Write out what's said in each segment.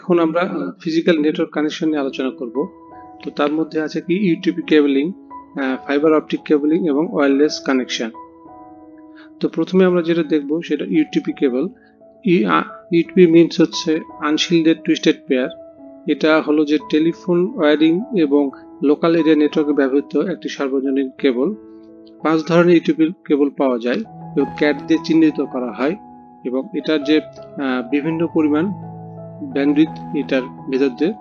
এখন আমরা physical network connection নিয়ে আলোচনা করব। তো তার মধ্যে আছে কি UTP cabling, fibre optic cabling এবং ওয়্যারলেস কানেকশন। তো প্রথমে আমরা যেটা দেখব সেটা ইউটিপি কেবল। ইউটিপি মিনস হচ্ছে আনশিল্ডেড টুইস্টেড পেয়ার। এটা হলো যে টেলিফোন ওয়্যারিং এবং লোকাল এরিয়া নেটওয়ার্কে ব্যবহৃত একটি সার্বজনীন কেবল। 5 ধরনের ইউটিপি কেবল পাওয়া যায় এবং ক্যাট দিয়ে চিহ্নিত করা হয় এবং এটার যে বিভিন্ন পরিমাণ ব্যান্ডউইথ এটার ভেতর দিয়ে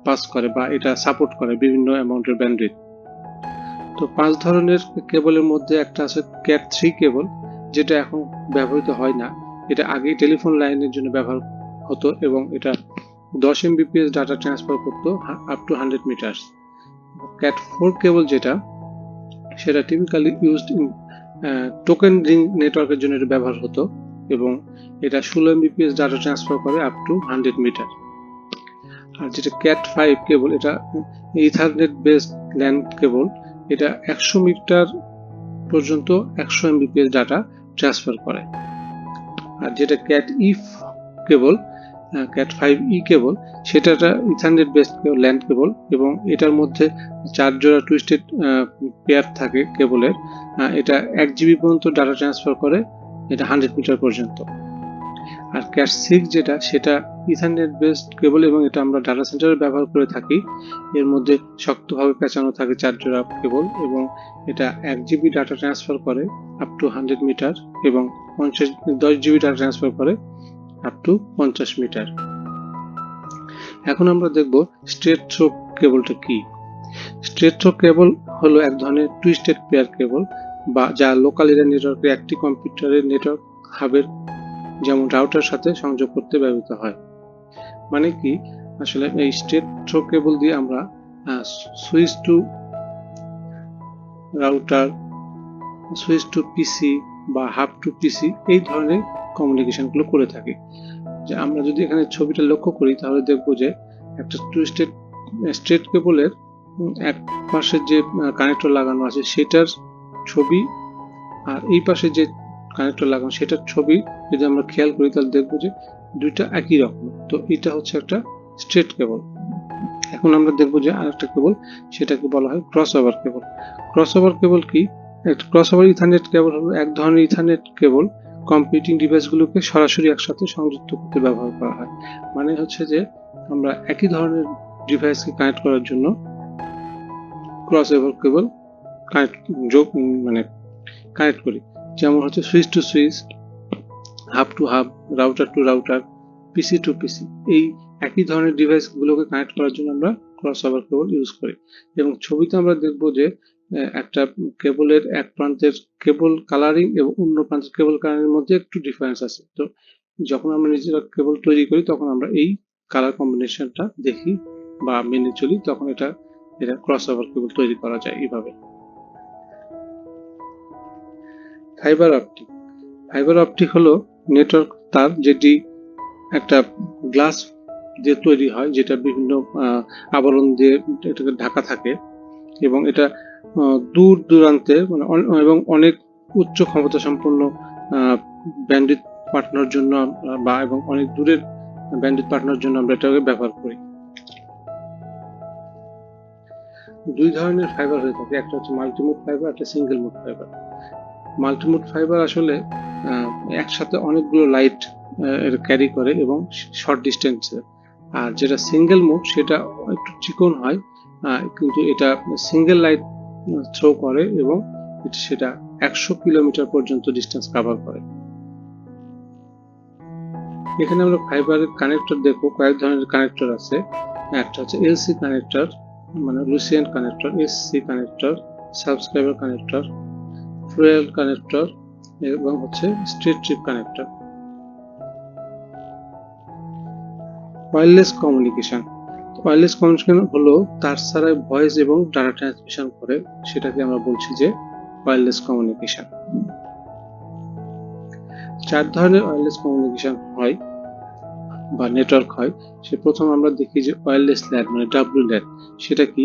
পাস করে বা এটা সাপোর্ট করে বিভিন্ন অ্যামাউন্টের ব্যান্ডউইথ। তো 5 ধরনের কেবলের মধ্যে একটা আছে ক্যাট 3 কেবল, যেটা এখন ব্যবহৃত হয় না। এটা আগে টেলিফোন লাইনের জন্য ব্যবহার হতো এবং এটা 10 Mbps ডাটা ট্রান্সফার করতো আপ টু 100 মিটার। ক্যাট 4 কেবল যেটা, সেটা typically used in token ring নেটওয়ার্কের জন্য এটা ব্যবহার হতো এবং এটা 16 Mbps ডাটা ট্রান্সফার করে আপ টু 100 মিটার। আর যেটা ক্যাট 5 কেবল, এটা ইথারনেট বেসড ল্যান কেবল। এটা 100 মিটার পর্যন্ত 100 Mbps ডাটা ট্রান্সফার করে। আর যেটা ক্যাট ই কেবল, ক্যাট 5E কেবল, সেটা একটা ইথারনেট বেসড ল্যান কেবল এবং এটার মধ্যে 4 জোড়া টুইস্টেড পেয়ার থাকে কেবলের। এটা 1 GB পর্যন্ত ডাটা ট্রান্সফার করে, এটা 100 মিটার পর্যন্ত। আর ক্যাট 6 যেটা, সেটা ইথারনেট বেসড কেবল এবং এটা আমরা ডাটা সেন্টারে ব্যবহার করে থাকি। এর মধ্যে শক্তভাবে পেঁচানো থাকে 4 জোড়া কেবল এবং এটা 1 GB ডাটা ট্রান্সফার করে আপ টু 100 মিটার এবং 10 GB ডাটা ট্রান্সফার করে আপ টু 50 মিটার। এখন আমরা দেখব স্ট্রেট থ্রো কেবলটা কি। স্ট্রেট থ্রো কেবল হলো এক ধরনের টুইস্টেড পেয়ার কেবল বা যা লোকাল এরিয়া নেটওয়ার্কে একটি কম্পিউটারের নেটওয়ার্ক হাবের যেমন রাউটার সাথে সংযোগ করতে ব্যবহৃত হয়। মানে কি, আসলে এই স্ট্রেট থ্রো কেবল দিয়ে আমরা switch to router, switch to PC বা হাব টু পিসি এই ধরনের কমিউনিকেশনগুলো করে থাকি। যে আমরা যদি এখানে ছবিটা লক্ষ্য করি তাহলে দেখব যে একটা টুইস্টেড স্ট্রেট কেবলের এক পাশে যে কানেক্টর লাগানো আছে সেটার ছবি আর এই পাশে যে কানেক্টর লাগানো সেটার ছবি যদি আমরা খেয়াল করি তাহলে দেখবো যে দুইটা একই রকম। তো এটা হচ্ছে একটা স্ট্রেট কেবল। এখন আমরা দেখবো যে আরেকটা কেবল, সেটাকে বলা হয় ক্রস ওভার কেবল। ক্রস ওভার কেবল কি? একটা ক্রস ওভার ইথারনেট কেবল হলো এক ধরনের ইথারনেট কেবল কম্পিউটিং ডিভাইসগুলোকে সরাসরি একসাথে সংযুক্ত করতে ব্যবহার করা হয়। মানে হচ্ছে যে আমরা একই ধরনের ডিভাইসকে কানেক্ট করার জন্য ক্রস ওভার কেবল কানেক্ট করি। যেমন হচ্ছে switch to switch, hub to hub, router to router, PC to PC. এই একই ধরনের ডিভাইসগুলোকে কানেক্ট করার জন্য আমরা ক্রস ওভার কেবল ইউজ করি। এবং ছবিতে আমরা দেখব যে একটা কেবলের এক প্রান্তের কেবল কালারিং এবং অন্য প্রান্তের কেবল কালারিং এর মধ্যে একটু ডিফারেন্স আছে। তো যখন আমরা নিজেরা কেবল তৈরি করি তখন আমরা এই কালার কম্বিনেশনটা দেখি বা মেনে চলি, তখন এটা ক্রস ওভার কেবল তৈরি করা যায় এইভাবে। Fibre optic. ফাইবার অপটিক হলো নেটওয়ার্ক তার, যেটি একটা গ্লাস দিয়ে তৈরি হয়, যেটা বিভিন্ন আবরণ দিয়ে এটাকে ঢাকা থাকে এবং এটা দূর দূরান্তে এবং অনেক উচ্চ ক্ষমতা সম্পন্ন ব্যান্ডউইথ পাঠানোর জন্য বা এবং অনেক দূরের ব্যান্ডউইথ পাঠানোর জন্য আমরা এটাকে ব্যবহার করি। দুই ধরনের ফাইবার হয়ে থাকে, একটা হচ্ছে মাল্টিমোড ফাইবার, একটা single mode fibre. Multimode fibre আসলে একসাথে অনেকগুলো লাইট ক্যারি করে এবং শর্ট ডিস্টেন্সে। আর যেটা সিঙ্গেল মোড সেটা একটু চিকন হয়, কিন্তু এটা সিঙ্গেল লাইট থ্রো করে এবং সেটা 100 কিলোমিটার পর্যন্ত ডিস্টেন্স কভার করে। এখানে আমরা ফাইবারের কানেক্টর দেখবো, কয়েক ধরনের কানেক্টর আছে। একটা হচ্ছে এলসি কানেক্টর, মানে Lucent connector, SC connector, subscriber connector, fuel connector এবং হচ্ছে straight trip connector. Wireless communication. Wireless communication হলো তার ছাড়াই ভয়েস এবং ডাটা ট্রান্সমিশন করে, সেটাকে আমরা বলছি যে ওয়্যারলেস কমিউনিকেশন। 4 ধরনের ওয়্যারলেস কমিউনিকেশন হয় বা নেটওয়ার্ক হয়। সে প্রথম আমরা দেখি যে ওয়্যারলেস ল্যান, মানে WLAN। সেটা কি?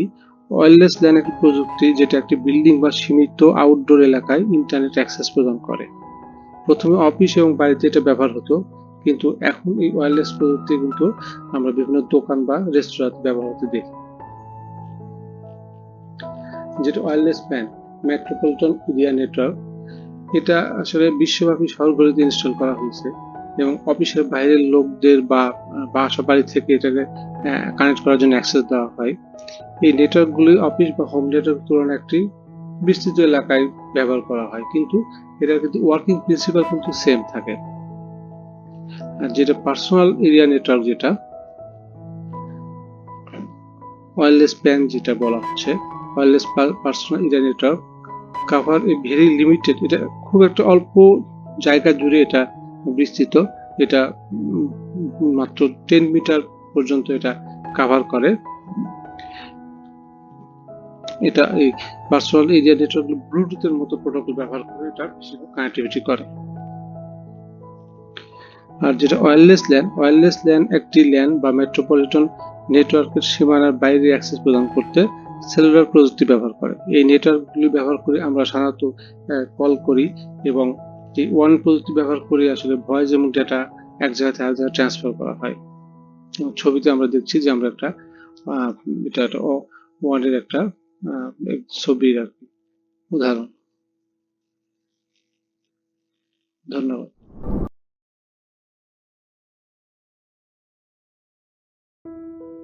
ওয়্যারলেস ল্যান একটি প্রযুক্তি যেটা একটি বিল্ডিং বা সীমিত আউটডোর এলাকায় ইন্টারনেট অ্যাক্সেস প্রদান করে। প্রথমে অফিস এবং বাড়িতে এটা ব্যবহার হতো, কিন্তু এখন এই ওয়্যারলেস প্রযুক্তি কিন্তু আমরা বিভিন্ন দোকান বা রেস্তোরাঁতে ব্যবহার হতে দেখি। যেটা wireless pan metropolitan area network, এটা আসলে বিশ্বব্যাপী শহরগুলিতে ইনস্টল করা হয়েছে এবং অফিসের বাইরের লোকদের বা বাসা বাড়ি থেকে এটাকে কানেক্ট করার জন্য অ্যাক্সেস দেওয়া হয়। এই নেটওয়ার্কগুলি অফিস বা হোম নেটওয়ার্ক তুলনায় একটি বিস্তৃত এলাকায় ব্যবহার করা হয়, কিন্তু এটার কিন্তু ওয়ার্কিং প্রিন্সিপাল কিন্তু সেম থাকে। আর যেটা পার্সোনাল এরিয়া নেটওয়ার্ক, যেটা ওয়্যারলেস প্যান যেটা বলা হচ্ছে, wireless personal area network cover a very limited, এটা খুব একটা অল্প জায়গা জুড়ে এটা বিস্তৃত, এটা মাত্র 10 মিটার পর্যন্ত এটা কাভার করে। এটা এই পার্সোনাল এরিয়া নেটওয়ার্ক ব্লুটুথের মতো প্রোটোকল ব্যবহার করে এটা বেশিরভাগ কানেক্টিভিটি করে। আর যেটা ওয়্যারলেস ল্যান একটি ল্যান বা মেট্রোপলিটন নেটওয়ার্কের সীমানার বাইরে অ্যাক্সেস প্রদান করতে সেলুলার প্রযুক্তি ব্যবহার করে। এই নেটওয়ার্কগুলি ব্যবহার করে আমরা সাধারণত কল করি এবং এই ওয়ান প্রযুক্তি ব্যবহার করে আসলে ভয়েস এবং ডেটা এক জায়গা থেকে আরেক জায়গায় ট্রান্সফার করা হয়। ছবিতে আমরা দেখছি যে আমরা এটা একটা ওয়ানের একটা ছবির আর কি উদাহরণ। ধন্যবাদ।